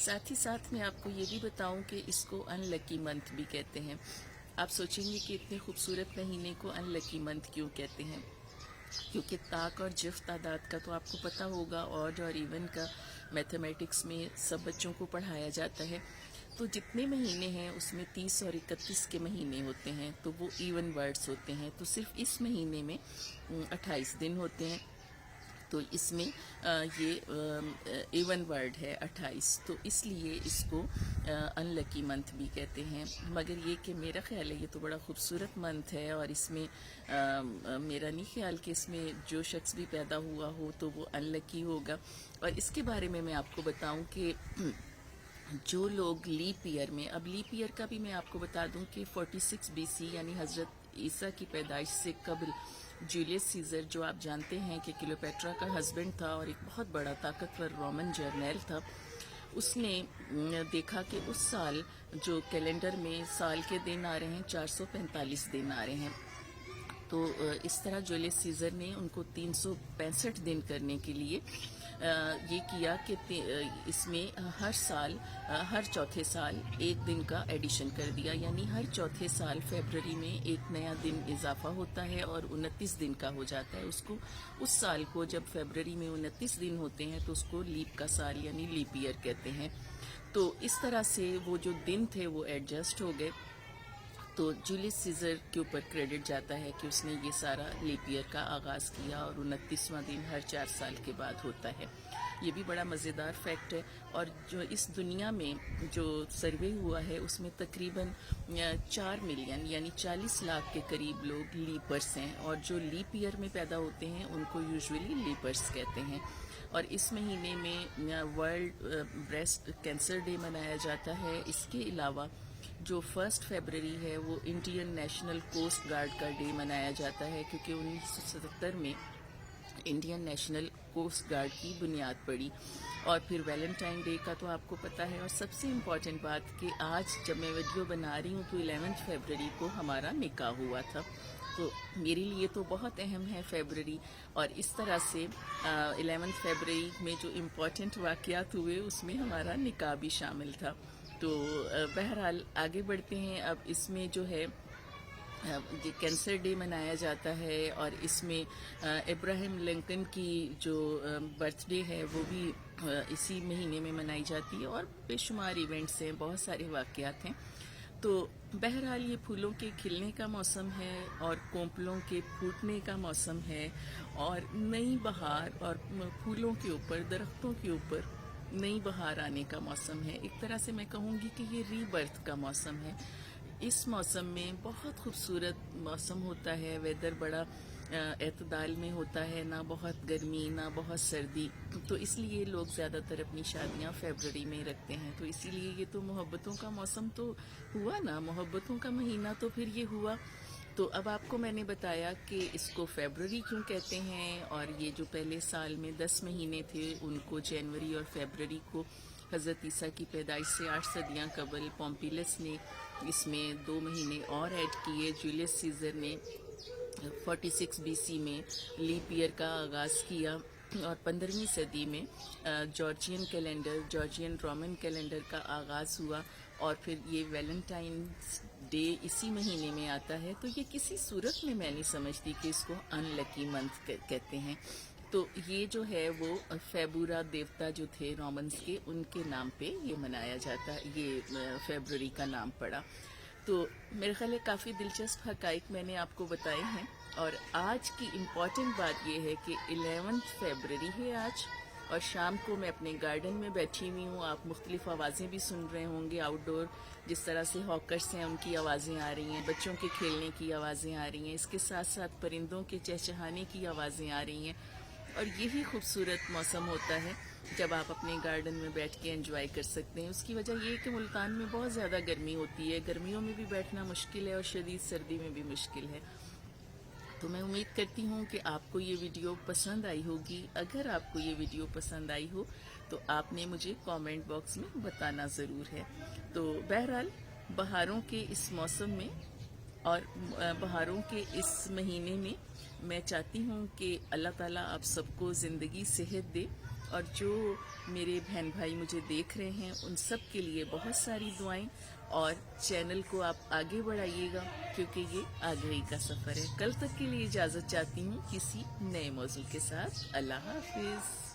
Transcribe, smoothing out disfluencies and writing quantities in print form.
साथ ही साथ मैं आपको ये भी बताऊं कि इसको अनलकी मंथ भी कहते हैं। आप सोचेंगे कि इतने खूबसूरत महीने को अनलकी मंथ क्यों कहते हैं, क्योंकि ताक और जिफ तादाद का तो आपको पता होगा, ऑड और इवन का मैथमेटिक्स में सब बच्चों को पढ़ाया जाता है। तो जितने महीने हैं उसमें 30 और 31 के महीने होते हैं, तो वो इवन वर्ड्स होते हैं। तो सिर्फ इस महीने में 28 दिन होते हैं, तो इसमें ये इवन वर्ड है 28, तो इसलिए इसको अनलकी मंथ भी कहते हैं। मगर ये कि मेरा ख्याल है ये तो बड़ा खूबसूरत मंथ है, और इसमें मेरा नहीं ख्याल कि इसमें जो शख्स भी पैदा हुआ हो तो वो अनलकी होगा। और इसके बारे में मैं आपको बताऊं कि जो लोग लीप ईयर में, अब लीप ईयर का भी मैं आपको बता दूं कि 46 BC यानी हज़रत ईसा की पैदाइश से कबल जूलियस सीजर, जो आप जानते हैं कि क्लियोपेट्रा का हस्बैंड था और एक बहुत बड़ा ताकतवर रोमन जर्नैल था, उसने देखा कि उस साल जो कैलेंडर में साल के दिन आ रहे हैं 445 दिन आ रहे हैं। तो इस तरह जूलियस सीजर ने उनको 365 दिन करने के लिए ये किया कि इसमें हर साल हर चौथे साल एक दिन का एडिशन कर दिया, यानी हर चौथे साल फरवरी में एक नया दिन इजाफा होता है और 29 दिन का हो जाता है। उसको उस साल को जब फरवरी में 29 दिन होते हैं तो उसको लीप का साल यानी लीप ईयर कहते हैं। तो इस तरह से वो जो दिन थे वो एडजस्ट हो गए। तो जूलियस सीजर के ऊपर क्रेडिट जाता है कि उसने ये सारा लीप ईयर का आगाज़ किया, और 29वां दिन हर 4 साल के बाद होता है। ये भी बड़ा मज़ेदार फैक्ट है। और जो इस दुनिया में जो सर्वे हुआ है उसमें तकरीबन 4 मिलियन यानी 40 लाख के करीब लोग लीपर्स हैं, और जो लीप ईयर में पैदा होते हैं उनको यूजुअली लीपर्स कहते हैं। और इस महीने में वर्ल्ड ब्रेस्ट कैंसर डे मनाया जाता है। इसके अलावा जो 1 फरवरी है वो इंडियन नेशनल कोस्ट गार्ड का डे मनाया जाता है, क्योंकि 1977 में इंडियन नेशनल कोस्ट गार्ड की बुनियाद पड़ी। और फिर वैलेंटाइन डे का तो आपको पता है। और सबसे इम्पॉर्टेंट बात कि आज जब मैं वीडियो बना रही हूँ तो 11 फरवरी को हमारा निकाह हुआ था, तो मेरे लिए तो बहुत अहम है फरवरी। और इस तरह से 11 फरवरी में जो इम्पॉर्टेंट वाक़यात हुए उसमें हमारा निकाह भी शामिल था। तो बहरहाल आगे बढ़ते हैं। अब इसमें जो है कैंसर डे मनाया जाता है, और इसमें इब्राहिम लिंकन की जो बर्थडे है वो भी इसी महीने में मनाई जाती है। और बेशुमार इवेंट्स हैं, बहुत सारे वाक़यात हैं। तो बहरहाल ये फूलों के खिलने का मौसम है और कोंपलों के फूटने का मौसम है, और नई बहार और फूलों के ऊपर, दरख्तों के ऊपर नई बहार आने का मौसम है। एक तरह से मैं कहूँगी कि ये रीबर्थ का मौसम है। इस मौसम में बहुत खूबसूरत मौसम होता है, वेदर बड़ा एतदाल में होता है, ना बहुत गर्मी ना बहुत सर्दी। तो इसलिए लोग ज़्यादातर अपनी शादियां फरवरी में रखते हैं। तो इसीलिए ये तो मोहब्बतों का मौसम तो हुआ ना, मोहब्बतों का महीना तो फिर ये हुआ। तो अब आपको मैंने बताया कि इसको फरवरी क्यों कहते हैं, और ये जो पहले साल में 10 महीने थे उनको जनवरी और फरवरी को हज़रत ईसा की पैदाइश से 8 सदियाँ कबल पोम्पिलस ने इसमें 2 महीने और ऐड किए। जूलियस सीजर ने 46 BC में लीप ईयर का आगाज़ किया, और 15वीं सदी में Georgian calendar, Georgian Roman calendar का आगाज़ हुआ। और फिर ये वैलेंटाइंस डे इसी महीने में आता है। तो ये किसी सूरत में मैं नहीं समझती कि इसको अनलकी मंथ कहते हैं। तो ये जो है वो फेबुरा देवता जो थे रोमन्स के, उनके नाम पे ये मनाया जाता है, ये फरवरी का नाम पड़ा। तो मेरे ख्याल है काफ़ी दिलचस्प हक़ाइक़ मैंने आपको बताए हैं। और आज की इम्पॉर्टेंट बात ये है कि 11 फरवरी है आज, और शाम को मैं अपने गार्डन में बैठी हुई हूँ। आप मुख्तलिफ आवाज़ें भी सुन रहे होंगे आउटडोर, जिस तरह से हॉकर्स हैं उनकी आवाज़ें आ रही हैं, बच्चों के खेलने की आवाज़ें आ रही हैं, इसके साथ साथ परिंदों के चहचहाने की आवाज़ें आ रही हैं। और यही खूबसूरत मौसम होता है जब आप अपने गार्डन में बैठ के एंजॉय कर सकते हैं। उसकी वजह ये है कि मुल्तान में बहुत ज़्यादा गर्मी होती है, गर्मियों में भी बैठना मुश्किल है और शदीद सर्दी में भी मुश्किल है। तो मैं उम्मीद करती हूँ कि आपको ये वीडियो पसंद आई होगी। अगर आपको ये वीडियो पसंद आई हो तो आपने मुझे कमेंट बॉक्स में बताना ज़रूर है। तो बहरहाल बहारों के इस मौसम में और बहारों के इस महीने में मैं चाहती हूँ कि अल्लाह ताला आप सबको ज़िंदगी सेहत दे, اور جو میرے بہن بھائی مجھے دیکھ رہے ہیں ان سب کے لیے بہت ساری دعائیں، اور چینل کو آپ آگے بڑھائیے گا کیونکہ یہ آگے کا سفر ہے۔ کل تک کے لیے اجازت چاہتی ہوں کسی نئے موضوع کے ساتھ۔ اللہ حافظ۔